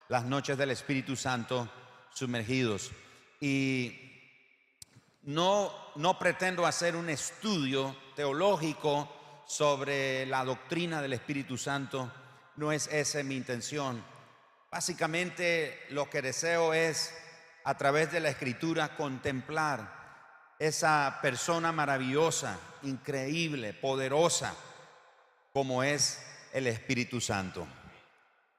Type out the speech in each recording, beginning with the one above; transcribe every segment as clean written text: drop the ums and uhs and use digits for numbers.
las noches del Espíritu Santo sumergidos. Y no pretendo hacer un estudio teológico sobre la doctrina del Espíritu Santo. No es esa mi intención. Básicamente lo que deseo es, a través de la Escritura, contemplar esa persona maravillosa, increíble, poderosa, como es el Espíritu Santo.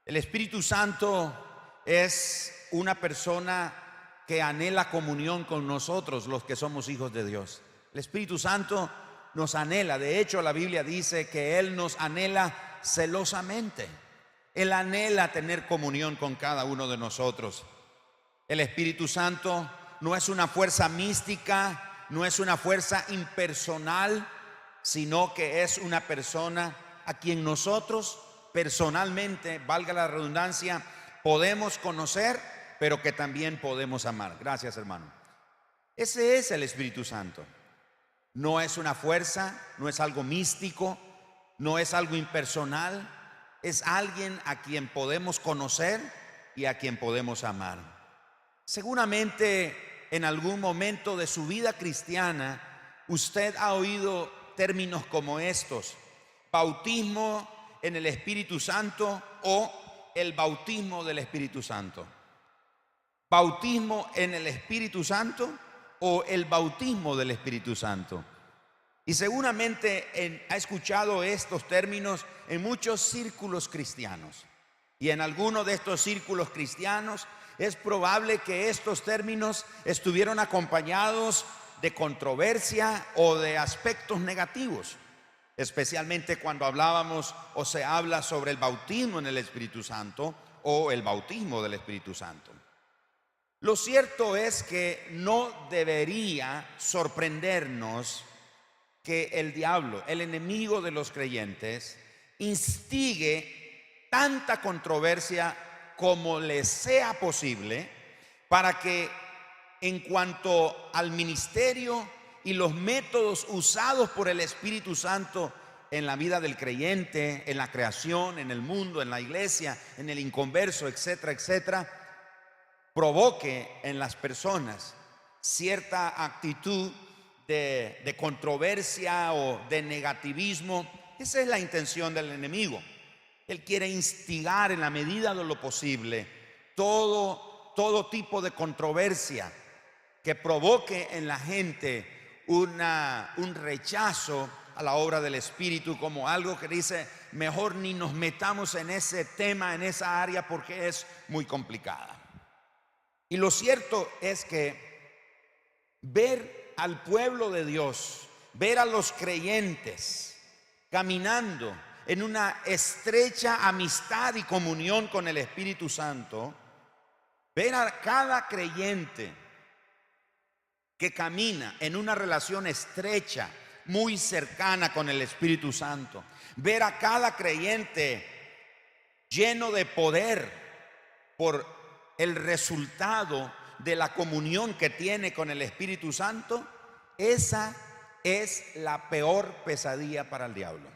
El Espíritu Santo es una persona que anhela comunión con nosotros, los que somos hijos de Dios. El Espíritu Santo nos anhela. De hecho, la Biblia dice que Él nos anhela celosamente. Él anhela tener comunión con cada uno de nosotros. El Espíritu Santo no es una fuerza mística, no es una fuerza impersonal, sino que es una persona a quien nosotros personalmente, valga la redundancia, podemos conocer, pero que también podemos amar. Gracias, hermano. Ese es el Espíritu Santo. No es una fuerza, no es algo místico, no es algo impersonal. Es alguien a quien podemos conocer y a quien podemos amar. Seguramente en algún momento de su vida cristiana usted ha oído términos como estos: bautismo en el Espíritu Santo o el bautismo del Espíritu Santo. Bautismo en el Espíritu Santo o el bautismo del Espíritu Santo. Y seguramente ha escuchado estos términos en muchos círculos cristianos. Y en algunos de estos círculos cristianos es probable que estos términos estuvieron acompañados de controversia o de aspectos negativos, especialmente cuando hablábamos o se habla sobre el bautismo en el Espíritu Santo o el bautismo del Espíritu Santo. Lo cierto es que no debería sorprendernos que el diablo, el enemigo de los creyentes, instigue tanta controversia como le sea posible para que, en cuanto al ministerio y los métodos usados por el Espíritu Santo en la vida del creyente, en la creación, en el mundo, en la iglesia, en el inconverso, etcétera, etcétera, provoque en las personas cierta actitud de controversia o de negativismo. Esa es la intención del enemigo. Él quiere instigar en la medida de lo posible todo tipo de controversia que provoque en la gente un rechazo a la obra del Espíritu, como algo que dice: mejor ni nos metamos en ese tema, en esa área, porque es muy complicada. Y lo cierto es que ver al pueblo de Dios, ver a los creyentes caminando en una estrecha amistad y comunión con el Espíritu Santo, ver a cada creyente que camina en una relación estrecha, muy cercana con el Espíritu Santo, ver a cada creyente lleno de poder por el resultado de la comunión que tiene con el Espíritu Santo, esa es la peor pesadilla para el diablo.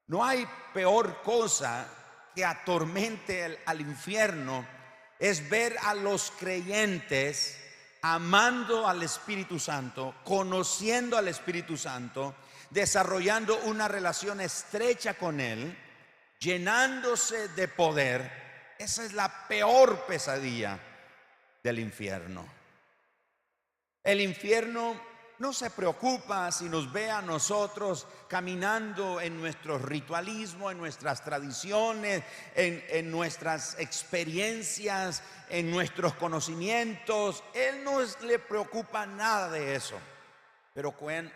No hay peor cosa que atormente al infierno, es ver a los creyentes amando al Espíritu Santo, conociendo al Espíritu Santo, desarrollando una relación estrecha con Él, llenándose de poder. Esa es la peor pesadilla del infierno. El infierno no se preocupa si nos ve a nosotros caminando en nuestro ritualismo, en nuestras tradiciones, en nuestras experiencias, en nuestros conocimientos. Él no le preocupa nada de eso. Pero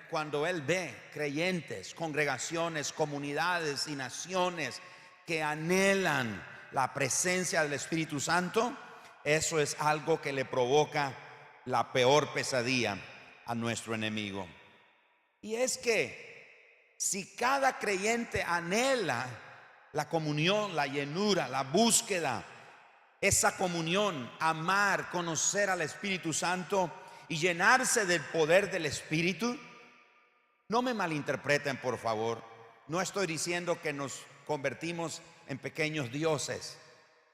cuando Él ve creyentes, congregaciones, comunidades y naciones que anhelan la presencia del Espíritu Santo, eso es algo que le provoca la peor pesadilla a nuestro enemigo. Y es que si cada creyente anhela la comunión, la llenura, la búsqueda, esa comunión, amar, conocer al Espíritu Santo y llenarse del poder del Espíritu, no me malinterpreten, por favor. No estoy diciendo que nos convertimos en pequeños dioses,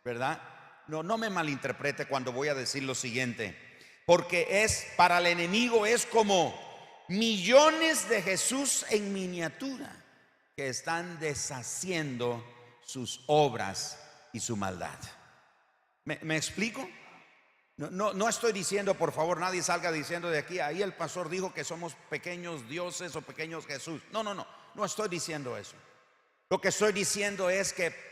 ¿verdad? No me malinterprete cuando voy a decir lo siguiente, porque para el enemigo es como millones de Jesús en miniatura que están deshaciendo sus obras y su maldad. ¿Me explico? No estoy diciendo, por favor, nadie salga diciendo de aquí, ahí el pastor dijo que somos pequeños dioses o pequeños Jesús. No estoy diciendo eso. Lo que estoy diciendo es que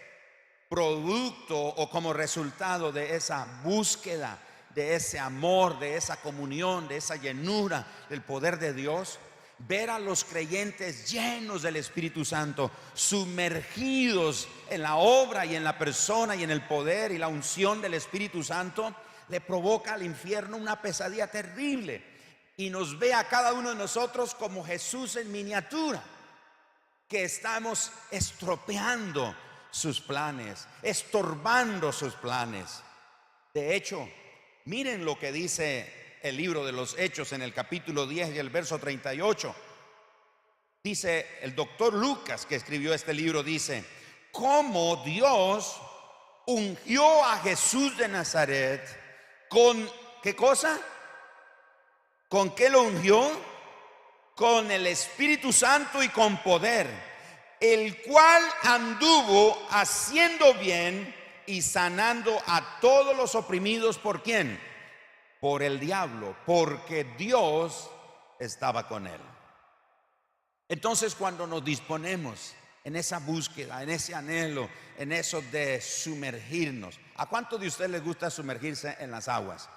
producto o como resultado de esa búsqueda, de ese amor, de esa comunión, de esa llenura del poder de Dios, ver a los creyentes llenos del Espíritu Santo, sumergidos en la obra y en la persona y en el poder y la unción del Espíritu Santo, le provoca al infierno una pesadilla terrible y nos ve a cada uno de nosotros como Jesús en miniatura, que estamos estropeando sus planes, estorbando sus planes. De hecho, miren lo que dice el libro de los Hechos en el capítulo 10 y el verso 38. Dice el doctor Lucas, que escribió este libro, dice: cómo Dios ungió a Jesús de Nazaret con, ¿qué cosa? ¿Con qué lo ungió? Con el Espíritu Santo y con poder, el cual anduvo haciendo bien y sanando a todos los oprimidos. ¿Por quién? Por el diablo, porque Dios estaba con él. Entonces, cuando nos disponemos en esa búsqueda, en ese anhelo, en eso de sumergirnos, ¿a cuántos de ustedes les gusta sumergirse en las aguas?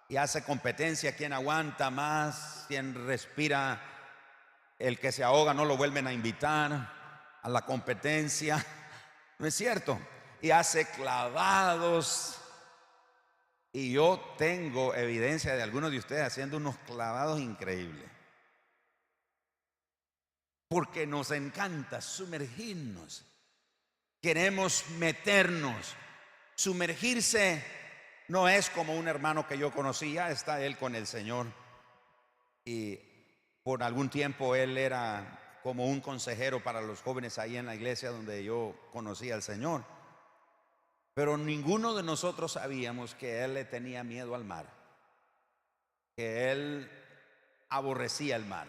Y hace competencia, quién aguanta más, quién respira, el que se ahoga no lo vuelven a invitar a la competencia, ¿no es cierto? Y hace clavados. Y yo tengo evidencia de algunos de ustedes haciendo unos clavados increíbles, porque nos encanta sumergirnos, queremos meternos. Sumergirse no es como un hermano que yo conocía, está él con el Señor, y por algún tiempo él era como un consejero para los jóvenes ahí en la iglesia donde yo conocí al Señor. Pero ninguno de nosotros sabíamos que él le tenía miedo al mar, que él aborrecía el mar.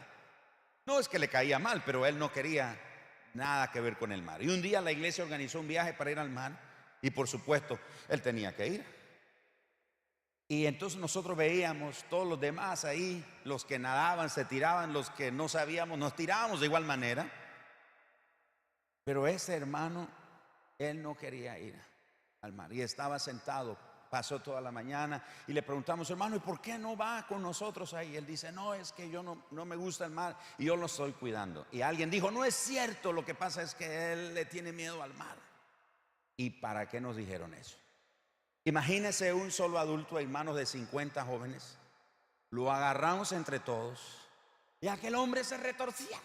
No es que le caía mal, pero él no quería nada que ver con el mar. Y un día la iglesia organizó un viaje para ir al mar, y por supuesto él tenía que ir. Y entonces nosotros veíamos todos los demás ahí, los que nadaban, se tiraban, los que no sabíamos, nos tirábamos de igual manera. Pero ese hermano, él no quería ir al mar y estaba sentado. Pasó toda la mañana y le preguntamos: hermano, ¿y por qué no va con nosotros ahí? Él dice: no, es que yo no me gusta el mar y yo lo estoy cuidando. Y alguien dijo: no es cierto, lo que pasa es que él le tiene miedo al mar. ¿Y para qué nos dijeron eso? Imagínese un solo adulto en manos de 50 jóvenes. Lo agarramos entre todos y aquel hombre se retorcía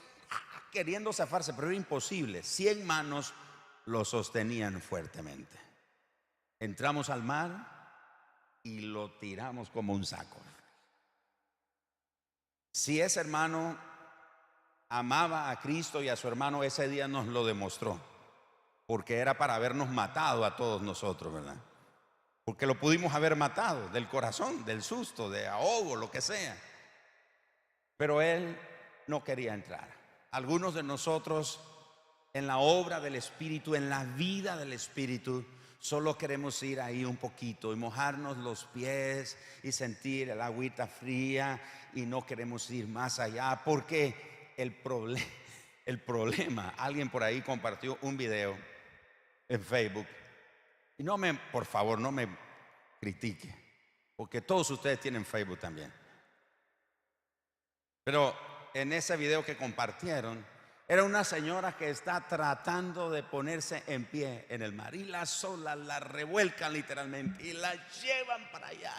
queriendo zafarse, pero era imposible. 100 manos lo sostenían fuertemente. Entramos al mar y lo tiramos como un saco. Si ese hermano amaba a Cristo y a su hermano, ese día nos lo demostró, porque era para habernos matado a todos nosotros, ¿verdad? Porque lo pudimos haber matado del corazón, del susto, de ahogo, lo que sea. Pero él no quería entrar. Algunos de nosotros, en la obra del Espíritu, en la vida del Espíritu, solo queremos ir ahí un poquito y mojarnos los pies y sentir el agüita fría, y no queremos ir más allá, porque el problema, alguien por ahí compartió un video en Facebook, y por favor, no me critique, porque todos ustedes tienen Facebook también. Pero en ese video que compartieron, era una señora que está tratando de ponerse en pie en el mar, y las olas la revuelcan literalmente y la llevan para allá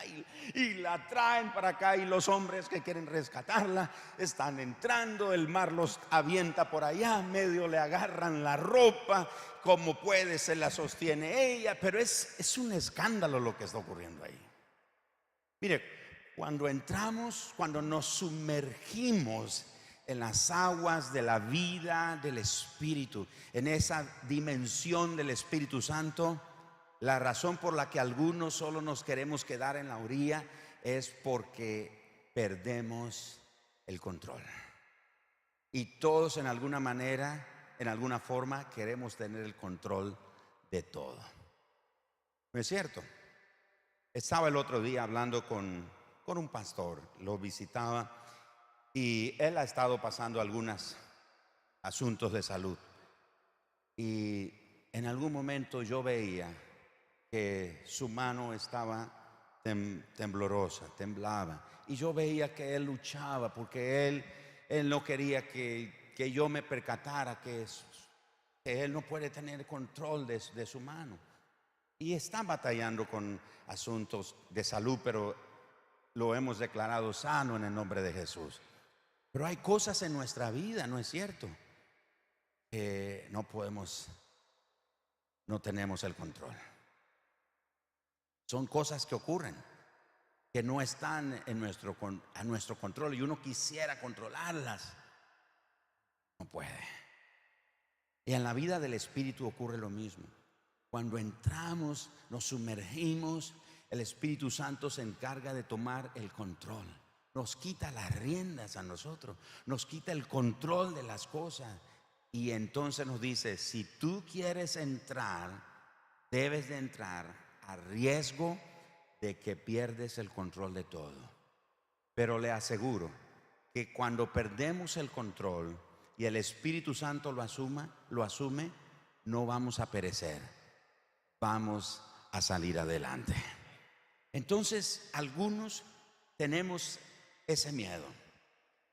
y la traen para acá, y los hombres que quieren rescatarla están entrando, el mar los avienta por allá, medio le agarran la ropa, como puede se la sostiene ella, pero es un escándalo lo que está ocurriendo ahí. Mire, cuando entramos, cuando nos sumergimos en las aguas de la vida del Espíritu, en esa dimensión del Espíritu Santo, La razón por la que algunos solo nos queremos quedar en la orilla es porque perdemos el control. Y todos en alguna manera, en alguna forma, queremos tener el control de todo. ¿No es cierto? Estaba el otro día hablando con un pastor, lo visitaba y él ha estado pasando algunos asuntos de salud. Y en algún momento yo veía que su mano estaba temblorosa, temblaba. Y yo veía que él luchaba porque él no quería que yo me percatara que él no puede tener control de su mano. Y está batallando con asuntos de salud, pero lo hemos declarado sano en el nombre de Jesús. Pero hay cosas en nuestra vida, ¿no es cierto?, que no tenemos el control. Son cosas que ocurren, que no están a nuestro control y uno quisiera controlarlas. No puede. Y en la vida del Espíritu ocurre lo mismo. Cuando entramos, nos sumergimos, el Espíritu Santo se encarga de tomar el control. Nos quita las riendas a nosotros, nos quita el control de las cosas. Y entonces nos dice, si tú quieres entrar, debes de entrar a riesgo de que pierdes el control de todo. Pero le aseguro que cuando perdemos el control y el Espíritu Santo lo asume, no vamos a perecer, vamos a salir adelante. Entonces, algunos tenemos ese miedo.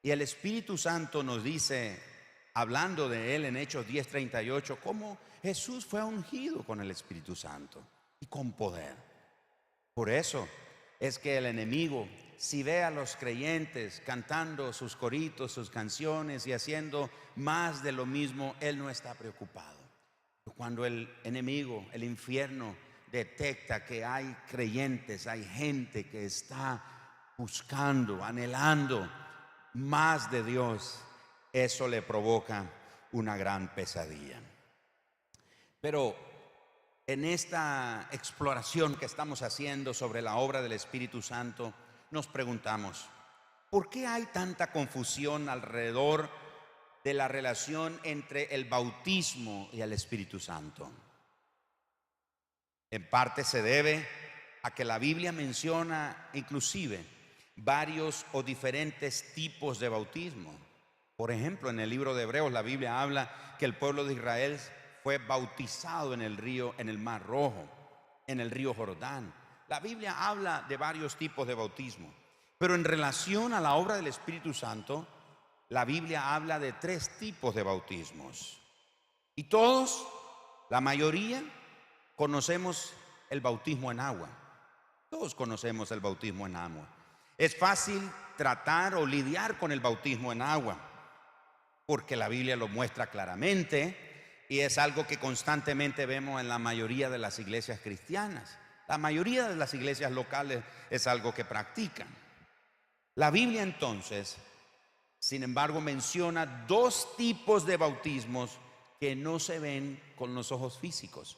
Y el Espíritu Santo nos dice, hablando de él en Hechos 10:38, cómo Jesús fue ungido con el Espíritu Santo y con poder. Por eso es que el enemigo, si ve a los creyentes cantando sus coritos, sus canciones y haciendo más de lo mismo, él no está preocupado. Cuando el enemigo, el infierno, detecta que hay creyentes, hay gente que está buscando, anhelando más de Dios, eso le provoca una gran pesadilla. Pero en esta exploración que estamos haciendo sobre la obra del Espíritu Santo, nos preguntamos, ¿por qué hay tanta confusión alrededor de la relación entre el bautismo y el Espíritu Santo? En parte se debe a que la Biblia menciona inclusive varios o diferentes tipos de bautismo. Por ejemplo, en el libro de Hebreos la Biblia habla que el pueblo de Israel fue bautizado en el Mar Rojo, en el río Jordán. La Biblia habla de varios tipos de bautismo, pero en relación a la obra del Espíritu Santo, la Biblia habla de 3 tipos de bautismos. Y todos, la mayoría, conocemos el bautismo en agua. Todos conocemos el bautismo en agua. Es fácil tratar o lidiar con el bautismo en agua, porque la Biblia lo muestra claramente y es algo que constantemente vemos en la mayoría de las iglesias cristianas. La mayoría de las iglesias locales es algo que practican. La Biblia entonces, sin embargo, menciona 2 tipos de bautismos que no se ven con los ojos físicos.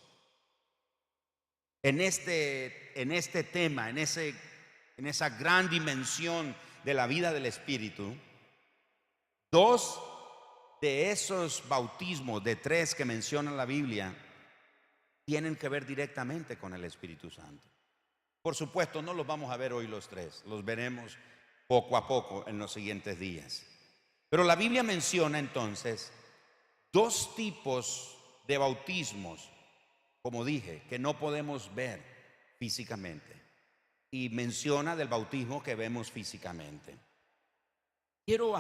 En este tema, en esa gran dimensión de la vida del Espíritu, 2 de esos bautismos, de 3 que menciona la Biblia, tienen que ver directamente con el Espíritu Santo. Por supuesto, no los vamos a ver hoy los 3, los veremos poco a poco en los siguientes días. Pero la Biblia menciona entonces 2 tipos de bautismos, como dije, que no podemos ver físicamente, y menciona del bautismo que vemos físicamente. Quiero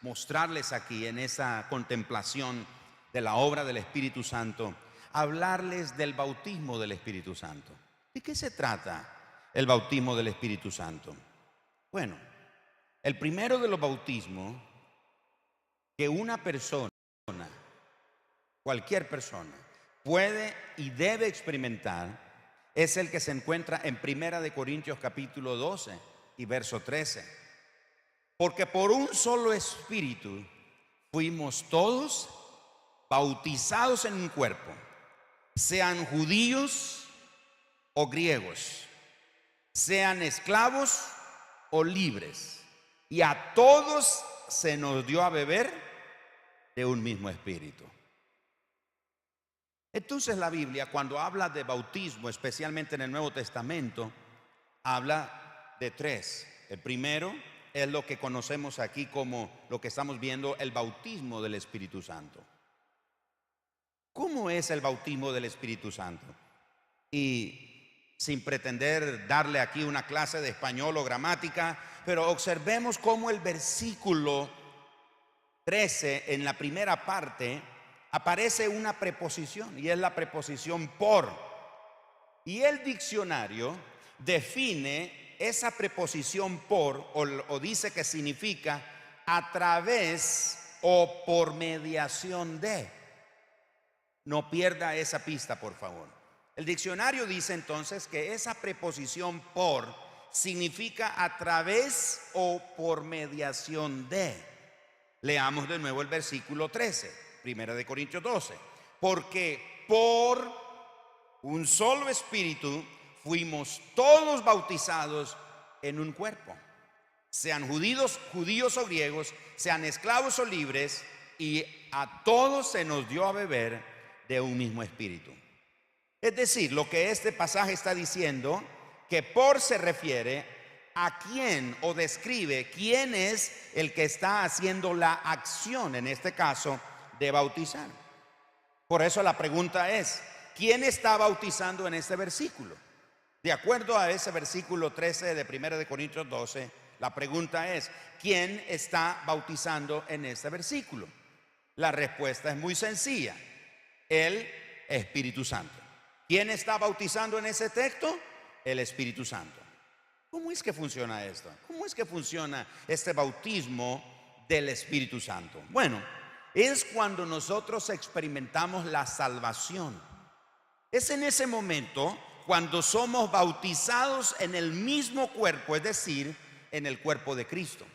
mostrarles aquí en esa contemplación de la obra del Espíritu Santo, hablarles del bautismo del Espíritu Santo. ¿De qué se trata el bautismo del Espíritu Santo? Bueno, el primero de los bautismos que una persona, cualquier persona, puede y debe experimentar es el que se encuentra en 1 Corintios capítulo 12 y verso 13. Porque por un solo espíritu fuimos todos bautizados en un cuerpo, sean judíos o griegos, sean esclavos o libres, y a todos se nos dio a beber de un mismo espíritu. Entonces la Biblia, cuando habla de bautismo, especialmente en el Nuevo Testamento, habla de tres. El primero es lo que conocemos aquí como lo que estamos viendo, el bautismo del Espíritu Santo. ¿Cómo es el bautismo del Espíritu Santo? Y sin pretender darle aquí una clase de español o gramática, pero observemos cómo el versículo 13, en la primera parte, aparece una preposición, y es la preposición por. Y el diccionario define esa preposición por, o dice que significa a través o por mediación de. No pierda esa pista, por favor. El diccionario dice entonces que esa preposición por significa a través o por mediación de. Leamos de nuevo el versículo 13, 1 Corintios 12. Porque por un solo espíritu fuimos todos bautizados en un cuerpo, sean judíos o griegos, sean esclavos o libres, y a todos se nos dio a beber de un mismo espíritu. Es decir, lo que este pasaje está diciendo, que por se refiere a quién, o describe quién es el que está haciendo la acción, en este caso, de bautizar. Por eso la pregunta es, ¿quién está bautizando en este versículo? De acuerdo a ese versículo 13 de 1 Corintios 12, la pregunta es, ¿quién está bautizando en este versículo? La respuesta es muy sencilla, el Espíritu Santo. ¿Quién está bautizando en ese texto? El Espíritu Santo. ¿Cómo es que funciona esto? ¿Cómo es que funciona este bautismo del Espíritu Santo? Bueno, es cuando nosotros experimentamos la salvación. Es en ese momento cuando somos bautizados en el mismo cuerpo, es decir, en el cuerpo de Cristo.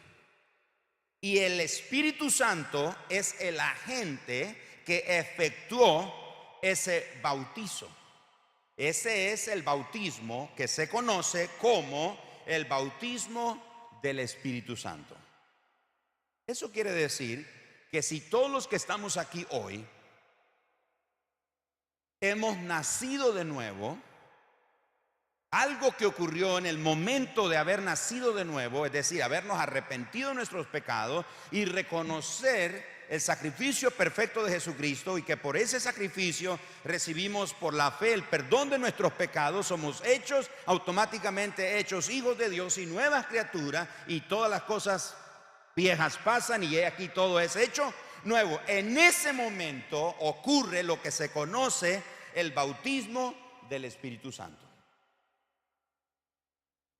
Y el Espíritu Santo es el agente que efectuó ese bautizo. Ese es el bautismo que se conoce como el bautismo del Espíritu Santo. Eso quiere decir que si todos los que estamos aquí hoy hemos nacido de nuevo, algo que ocurrió en el momento de haber nacido de nuevo, es decir, habernos arrepentido de nuestros pecados y reconocer el sacrificio perfecto de Jesucristo, y que por ese sacrificio recibimos por la fe el perdón de nuestros pecados, somos automáticamente hechos hijos de Dios y nuevas criaturas, y todas las cosas viejas pasan y aquí todo es hecho nuevo. En ese momento ocurre lo que se conoce el bautismo del Espíritu Santo.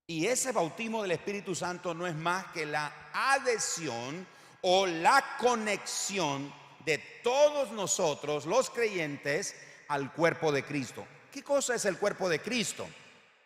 Y ese bautismo del Espíritu Santo no es más que la adhesión o la conexión de todos nosotros, los creyentes, al cuerpo de Cristo. ¿Qué cosa es el cuerpo de Cristo?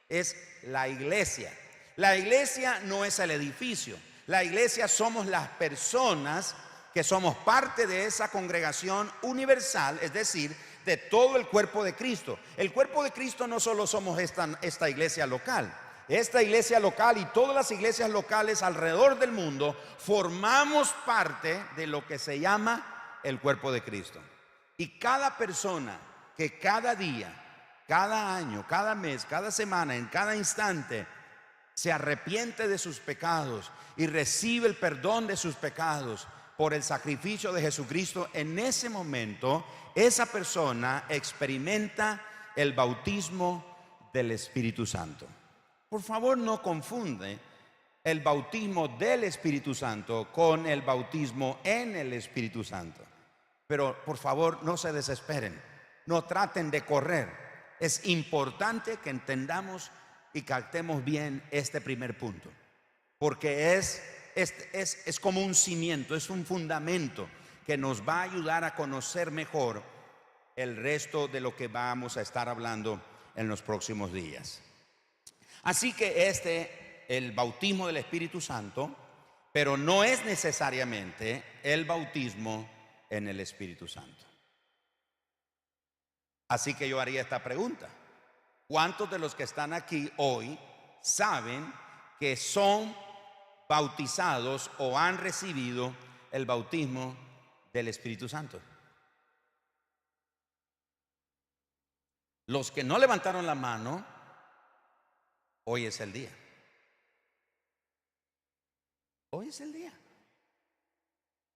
Es la iglesia. La iglesia no es el edificio. La iglesia somos las personas que somos parte de esa congregación universal, es decir, de todo el cuerpo de Cristo. El cuerpo de Cristo no solo somos esta iglesia local. Esta iglesia local y todas las iglesias locales alrededor del mundo formamos parte de lo que se llama el cuerpo de Cristo. Y cada persona que cada día, cada año, cada mes, cada semana, en cada instante se arrepiente de sus pecados y recibe el perdón de sus pecados por el sacrificio de Jesucristo, en ese momento esa persona experimenta el bautismo del Espíritu Santo. Por favor, no confunde el bautismo del Espíritu Santo con el bautismo en el Espíritu Santo. Pero por favor, no se desesperen, no traten de correr. Es importante que entendamos y captemos bien este primer punto, porque es como un cimiento, es un fundamento que nos va a ayudar a conocer mejor el resto de lo que vamos a estar hablando en los próximos días. Así que el bautismo del Espíritu Santo, pero no es necesariamente el bautismo en el Espíritu Santo. Así que yo haría esta pregunta: ¿cuántos de los que están aquí hoy saben que son bautizados o han recibido el bautismo del Espíritu Santo? Los que no levantaron la mano, hoy es el día. Hoy es el día.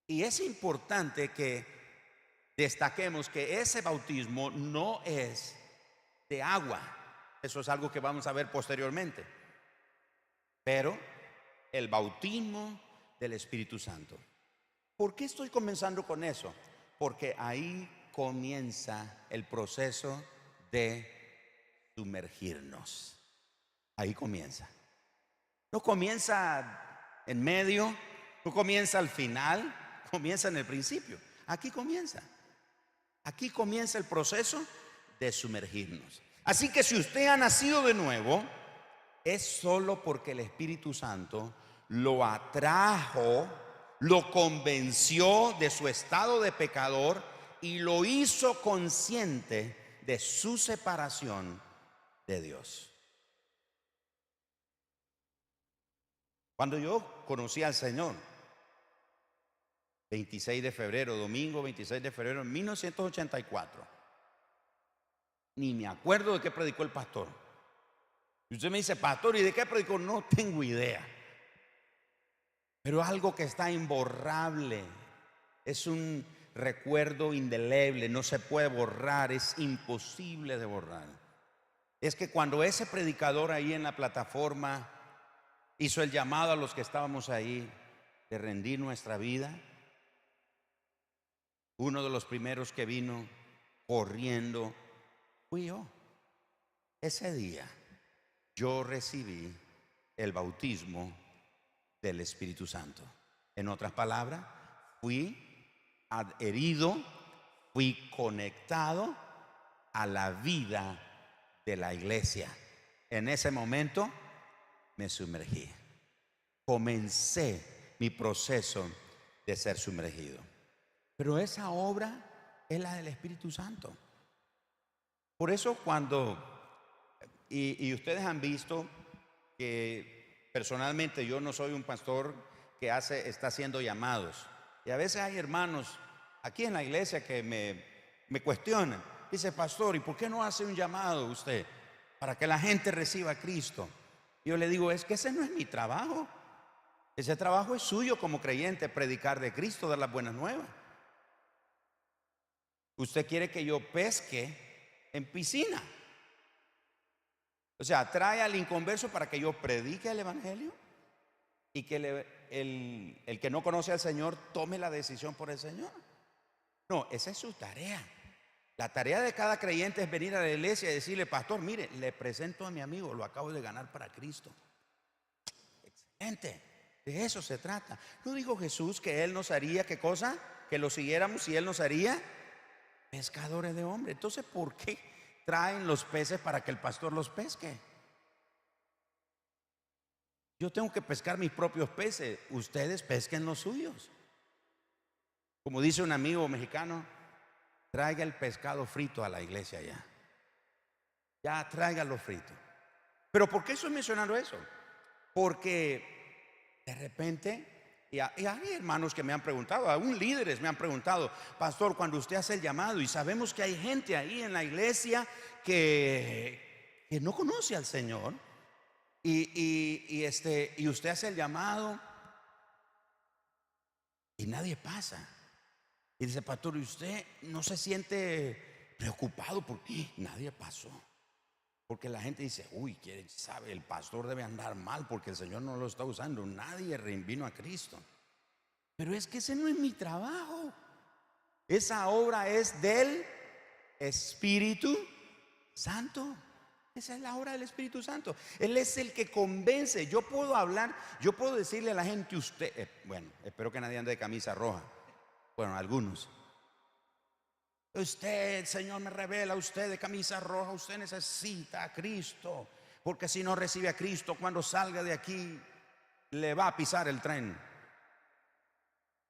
Y es importante que destaquemos que ese bautismo no es de agua. Eso es algo que vamos a ver posteriormente. Pero el bautismo del Espíritu Santo. ¿Por qué estoy comenzando con eso? Porque ahí comienza el proceso de sumergirnos. Ahí comienza. No comienza en medio, no comienza al final, comienza en el principio. Aquí comienza. Aquí comienza el proceso de sumergirnos. Así que si usted ha nacido de nuevo, es solo porque el Espíritu Santo lo atrajo, lo convenció de su estado de pecador y lo hizo consciente de su separación de Dios. Cuando yo conocí al Señor, 26 de febrero, domingo 26 de febrero de 1984, ni me acuerdo de qué predicó el pastor. Y usted me dice: pastor, ¿y de qué predicó? No tengo idea. Pero algo que está imborrable, es un recuerdo indeleble, no se puede borrar, es imposible de borrar. Es que cuando ese predicador ahí en la plataforma hizo el llamado a los que estábamos ahí de rendir nuestra vida, uno de los primeros que vino corriendo fui yo. Ese día yo recibí el bautismo del Espíritu Santo. En otras palabras, fui adherido, fui conectado a la vida de la iglesia. En ese momento me sumergí. Comencé mi proceso de ser sumergido. Pero esa obra es la del Espíritu Santo. Por eso cuando, y ustedes han visto que personalmente yo no soy un pastor que está haciendo llamados. Y a veces hay hermanos aquí en la iglesia que me cuestionan. Dice: pastor, ¿y por qué no hace un llamado usted para que la gente reciba a Cristo? Y yo le digo: es que ese no es mi trabajo. Ese trabajo es suyo como creyente, predicar de Cristo, dar las buenas nuevas. Usted quiere que yo pesque en piscina. O sea, trae al inconverso para que yo predique el evangelio y que el que no conoce al Señor tome la decisión por el Señor. No, esa es su tarea. La tarea de cada creyente es venir a la iglesia y decirle: pastor, mire, le presento a mi amigo, lo acabo de ganar para Cristo. Excelente, de eso se trata. ¿No dijo Jesús que Él nos haría qué cosa? Que lo siguiéramos y Él nos haría pescadores de hombres. Entonces, ¿por qué traen los peces para que el pastor los pesque? Yo tengo que pescar mis propios peces, ustedes pesquen los suyos. Como dice un amigo mexicano: traiga el pescado frito a la iglesia ya. Ya tráigalo frito. Pero ¿por qué estoy mencionando eso? Porque de repente, y hay hermanos que me han preguntado, aún líderes me han preguntado: pastor, cuando usted hace el llamado, y sabemos que hay gente ahí en la iglesia que no conoce al Señor, y usted hace el llamado y nadie pasa. Y dice: pastor, ¿y usted no se siente preocupado porque nadie pasó? Porque la gente dice: uy, quién sabe, el pastor debe andar mal porque el Señor no lo está usando. Nadie vino a Cristo. Pero es que ese no es mi trabajo. Esa obra es del Espíritu Santo. Esa es la obra del Espíritu Santo. Él es el que convence. Yo puedo hablar, yo puedo decirle a la gente: usted, bueno, espero que nadie ande de camisa roja. Bueno, algunos. Usted, el Señor me revela, usted de camisa roja, usted necesita a Cristo, porque si no recibe a Cristo, cuando salga de aquí le va a pisar el tren.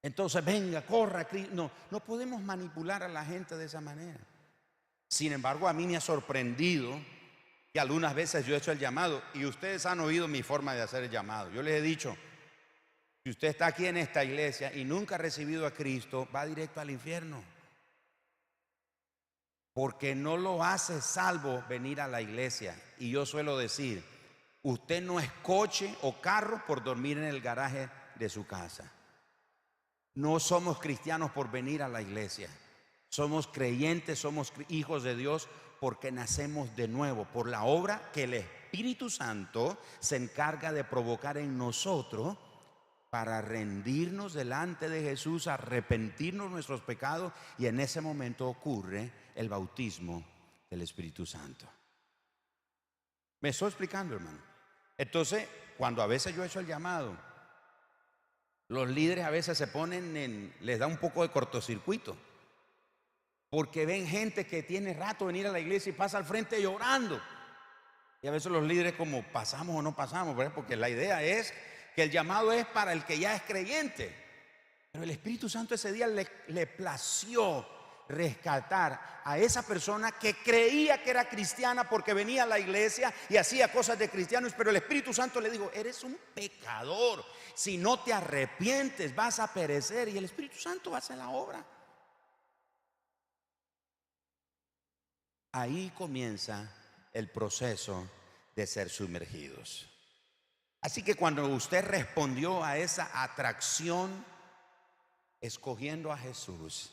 Entonces venga, corra a Cristo. No podemos manipular a la gente de esa manera. Sin embargo, a mí me ha sorprendido que algunas veces yo he hecho el llamado y ustedes han oído mi forma de hacer el llamado. Yo les he dicho, si usted está aquí en esta iglesia y nunca ha recibido a Cristo, va directo al infierno. Porque no lo hace salvo venir a la iglesia. Y yo suelo decir, usted no es coche o carro por dormir en el garaje de su casa. No somos cristianos por venir a la iglesia. Somos creyentes, somos hijos de Dios porque nacemos de nuevo por la obra que el Espíritu Santo se encarga de provocar en nosotros para rendirnos delante de Jesús, arrepentirnos de nuestros pecados, y en ese momento ocurre el bautismo del Espíritu Santo. ¿Me estoy explicando, hermano? Entonces, cuando a veces yo he hecho el llamado, los líderes a veces se ponen les da un poco de cortocircuito, porque ven gente que tiene rato venir a la iglesia y pasa al frente llorando. Y a veces los líderes como pasamos o no pasamos, ¿verdad? Porque la idea es que el llamado es para el que ya es creyente. Pero el Espíritu Santo ese día le plació rescatar a esa persona que creía que era cristiana porque venía a la iglesia y hacía cosas de cristianos, pero el Espíritu Santo le dijo, eres un pecador, si no te arrepientes vas a perecer, y el Espíritu Santo hace la obra. Ahí comienza el proceso de ser sumergidos. Así que cuando usted respondió a esa atracción escogiendo a Jesús,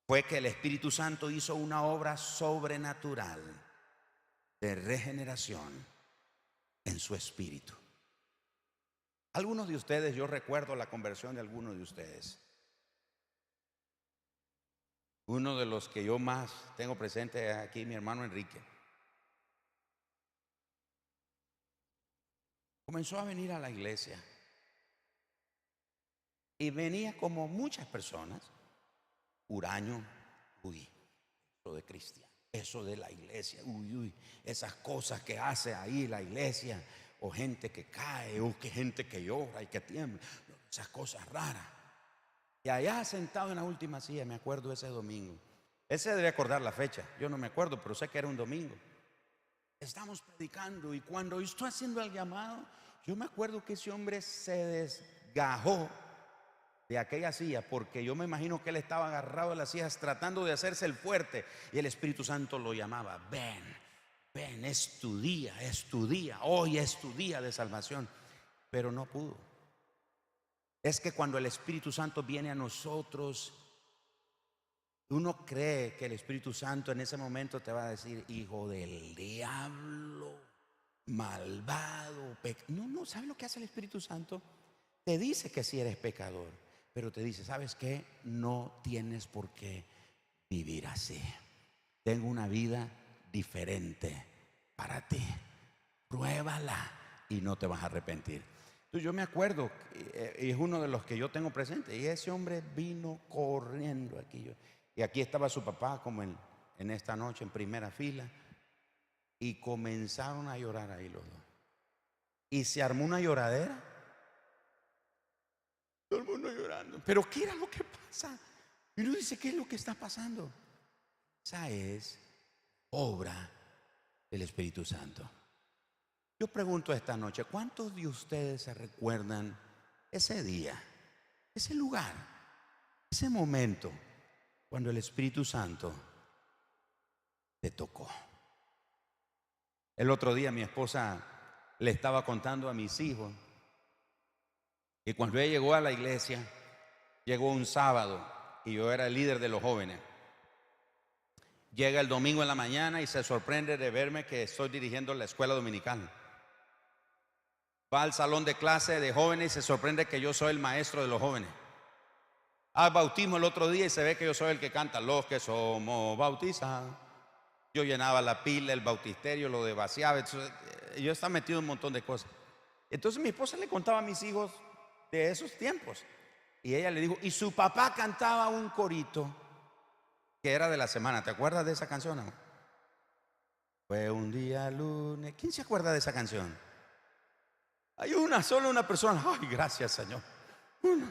fue que el Espíritu Santo hizo una obra sobrenatural de regeneración en su espíritu. Algunos de ustedes, yo recuerdo la conversión de algunos de ustedes. Uno de los que yo más tengo presente aquí, mi hermano Enrique, comenzó a venir a la iglesia y venía como muchas personas, huraño, uy, eso de cristiano, eso de la iglesia, uy, esas cosas que hace ahí la iglesia, o gente que cae, o que gente que llora y que tiembla, esas cosas raras. Y allá sentado en la última silla, me acuerdo ese domingo, él se debe acordar la fecha, yo no me acuerdo, pero sé que era un domingo. Estamos predicando y cuando yo estoy haciendo el llamado, yo me acuerdo que ese hombre se desgajó de aquella silla, porque yo me imagino que él estaba agarrado de las sillas tratando de hacerse el fuerte, y el Espíritu Santo lo llamaba, ven, es tu día, hoy es tu día de salvación, pero no pudo. Es que cuando el Espíritu Santo viene a nosotros, uno cree que el Espíritu Santo en ese momento te va a decir, hijo del diablo, malvado, no, ¿sabes lo que hace el Espíritu Santo? Te dice que si eres pecador, pero te dice, ¿sabes qué? No tienes por qué vivir así. Tengo una vida diferente para ti. Pruébala y no te vas a arrepentir. Entonces yo me acuerdo, y es uno de los que yo tengo presente, y ese hombre vino corriendo aquí. Y aquí estaba su papá como en esta noche en primera fila, y comenzaron a llorar ahí los dos. Y se armó una lloradera. Todo el mundo llorando. Pero ¿qué era lo que pasa? Y uno dice, ¿qué es lo que está pasando? Esa es obra del Espíritu Santo. Yo pregunto esta noche, ¿cuántos de ustedes se recuerdan ese día, ese lugar, ese momento cuando el Espíritu Santo te tocó? El otro día mi esposa le estaba contando a mis hijos que cuando ella llegó a la iglesia, llegó un sábado y yo era el líder de los jóvenes. Llega el domingo en la mañana y se sorprende de verme que estoy dirigiendo la escuela dominical. Va al salón de clase de jóvenes y se sorprende que yo soy el maestro de los jóvenes. Al bautismo el otro día y se ve que yo soy el que canta los que somos bautizados. Yo llenaba la pila, el bautisterio, lo de vaciaba. Entonces, yo estaba metido en un montón de cosas. Entonces mi esposa le contaba a mis hijos de esos tiempos. Y ella le dijo, y su papá cantaba un corito que era de la semana. ¿Te acuerdas de esa canción, amor? Fue un día lunes. ¿Quién se acuerda de esa canción? Hay solo una persona. Ay, gracias, Señor. Uno.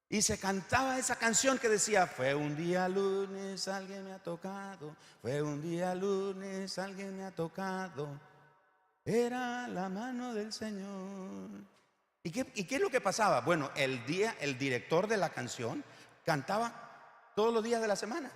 Y se cantaba esa canción que decía: fue un día lunes, alguien me ha tocado. Fue un día lunes, alguien me ha tocado. Era la mano del Señor. ¿Y qué es lo que pasaba? Bueno, el director de la canción cantaba todos los días de la semana: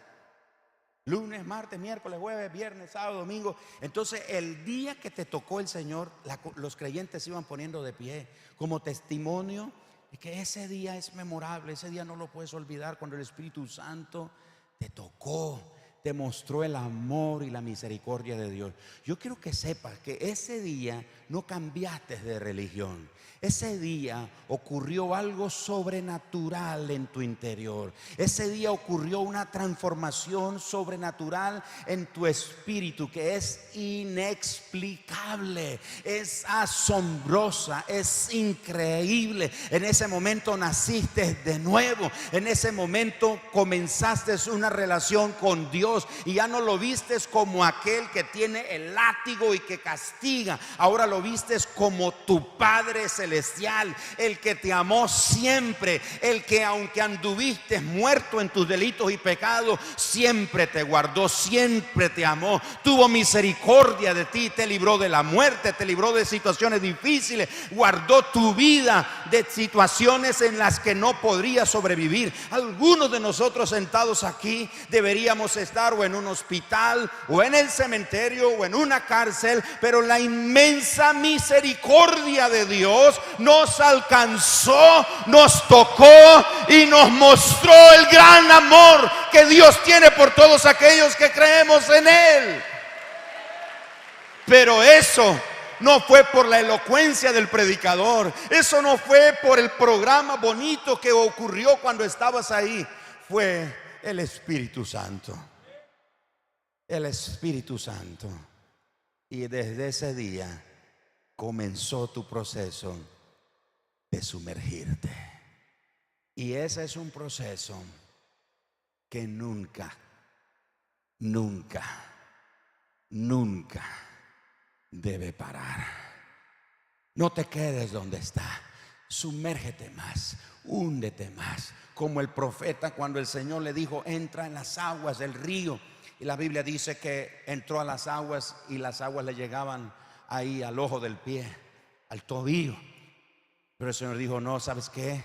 lunes, martes, miércoles, jueves, viernes, sábado, domingo. Entonces el día que te tocó el Señor, los creyentes se iban poniendo de pie como testimonio de que ese día es memorable. Ese día no lo puedes olvidar, cuando el Espíritu Santo te tocó, te mostró el amor y la misericordia de Dios. Yo quiero que sepas que ese día no cambiaste de religión. Ese día ocurrió algo sobrenatural en tu interior. Ese día ocurrió una transformación sobrenatural en tu espíritu que es inexplicable, es asombrosa, es increíble. En ese momento naciste de nuevo. En ese momento comenzaste una relación con Dios y ya no lo vistes como aquel que tiene el látigo y que castiga. Ahora lo vistes como tu Padre celestial, el que te amó siempre, el que aunque anduviste muerto en tus delitos y pecados, siempre te guardó, siempre te amó, tuvo misericordia de ti, te libró de la muerte, te libró de situaciones difíciles, guardó tu vida de situaciones en las que no podrías sobrevivir. Algunos de nosotros sentados aquí deberíamos estar o en un hospital o en el cementerio o en una cárcel, pero la inmensa misericordia de Dios nos alcanzó, nos tocó y nos mostró el gran amor que Dios tiene por todos aquellos que creemos en Él. Pero eso no fue por la elocuencia del predicador, eso no fue por el programa bonito que ocurrió cuando estabas ahí. Fue el Espíritu Santo. El Espíritu Santo. Y desde ese día comenzó tu proceso de sumergirte. Y ese es un proceso que nunca debe parar. No te quedes donde está. Sumérgete más, húndete más. Como el profeta, cuando el Señor le dijo: entra en las aguas del río. Y la Biblia dice que entró a las aguas y las aguas le llegaban ahí al ojo del pie, al tobillo. Pero el Señor dijo: no, ¿sabes qué?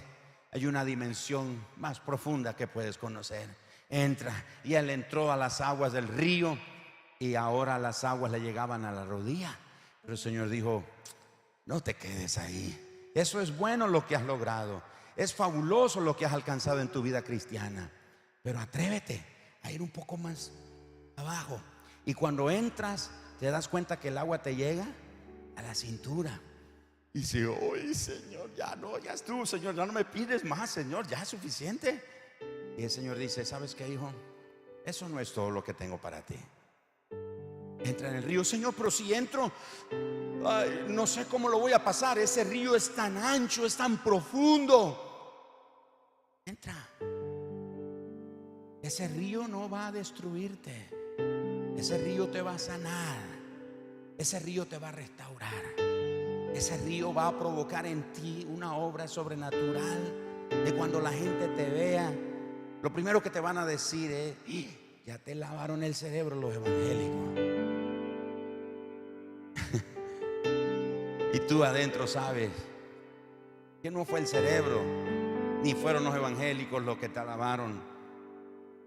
Hay una dimensión más profunda que puedes conocer. Entra. Y él entró a las aguas del río y ahora las aguas le llegaban a la rodilla. Pero el Señor dijo: no te quedes ahí. Eso es bueno lo que has logrado. Es fabuloso lo que has alcanzado en tu vida cristiana. Pero atrévete a ir un poco más abajo. Y cuando entras, te das cuenta que el agua te llega a la cintura. Y dice: oye, Señor, ya estuvo, Señor, ya no me pides más, Señor, ya es suficiente. Y el Señor dice: ¿sabes qué, hijo? Eso no es todo lo que tengo para ti. Entra en el río. Señor, pero si entro, no sé cómo lo voy a pasar. Ese río es tan ancho, es tan profundo. Entra. Ese río no va a destruirte. Ese río te va a sanar. Ese río te va a restaurar. Ese río va a provocar en ti una obra sobrenatural. De cuando la gente te vea, lo primero que te van a decir es: ya te lavaron el cerebro los evangélicos. Y tú adentro sabes que no fue el cerebro, ni fueron los evangélicos los que te lavaron.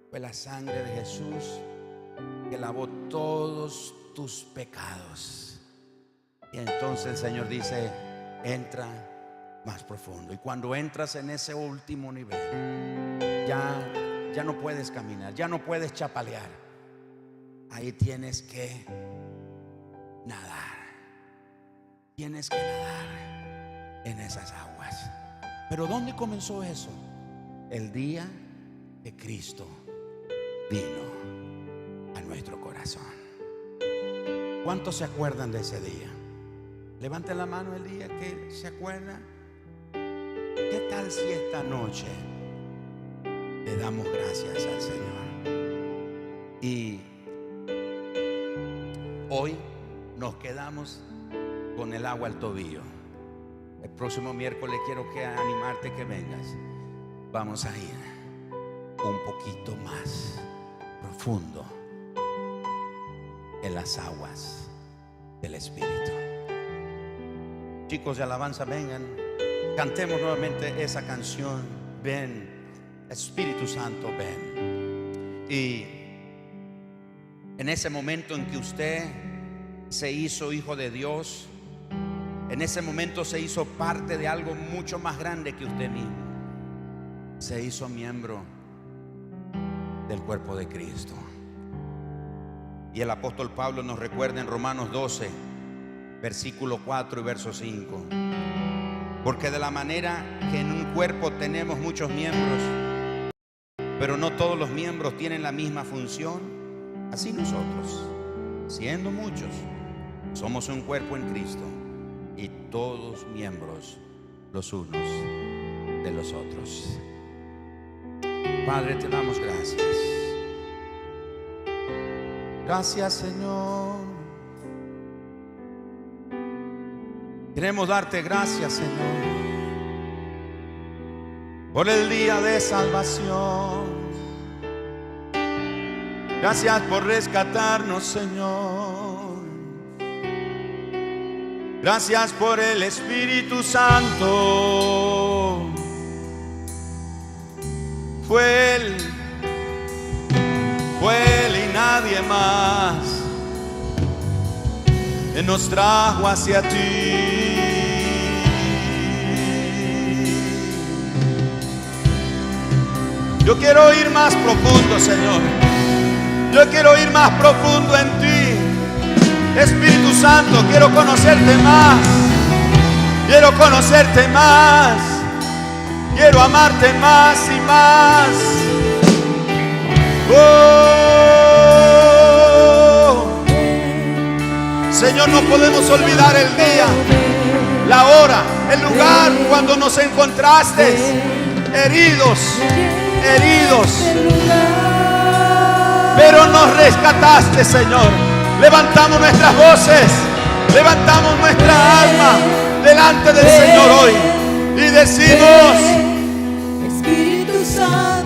Fue la sangre de Jesús que lavó todos tus pecados. Y entonces el Señor dice: entra más profundo. Y cuando entras en ese último nivel, ya no puedes caminar, ya no puedes chapalear. Ahí tienes que nadar. Tienes que nadar en esas aguas. Pero ¿dónde comenzó eso? El día que Cristo vino a nuestro corazón. ¿Cuántos se acuerdan de ese día? Levanten la mano el día que se acuerda. ¿Qué tal si esta noche le damos gracias al Señor? Y hoy nos quedamos con el agua al tobillo. El próximo miércoles quiero animarte que vengas. vamos a ir un poquito más profundo en las aguas del Espíritu. Chicos de alabanza, vengan, cantemos nuevamente esa canción. Ven, Espíritu Santo, ven. Y en ese momento en que usted se hizo hijo de Dios, en ese momento se hizo parte de algo mucho más grande que usted mismo. Se hizo miembro del cuerpo de Cristo. Y el apóstol Pablo nos recuerda en Romanos 12, versículo 4 y verso 5: porque de la manera que en un cuerpo tenemos muchos miembros, pero no todos los miembros tienen la misma función, así nosotros, siendo muchos, somos un cuerpo en Cristo, y todos miembros los unos de los otros. Padre, te damos gracias. Gracias, Señor. Queremos darte gracias, Señor, por el día de salvación. Gracias por rescatarnos, Señor. Gracias por el Espíritu Santo. Fue Él y nadie más que nos trajo hacia ti. Yo quiero ir más profundo, Señor. Yo quiero ir más profundo en ti. Espíritu Santo, quiero conocerte más. Quiero conocerte más. Quiero amarte más y más. Oh, Señor, no podemos olvidar el día, la hora, el lugar cuando nos encontraste heridos, pero nos rescataste, Señor. Levantamos nuestras voces, levantamos nuestra alma delante del Señor hoy y decimos: Espíritu Santo,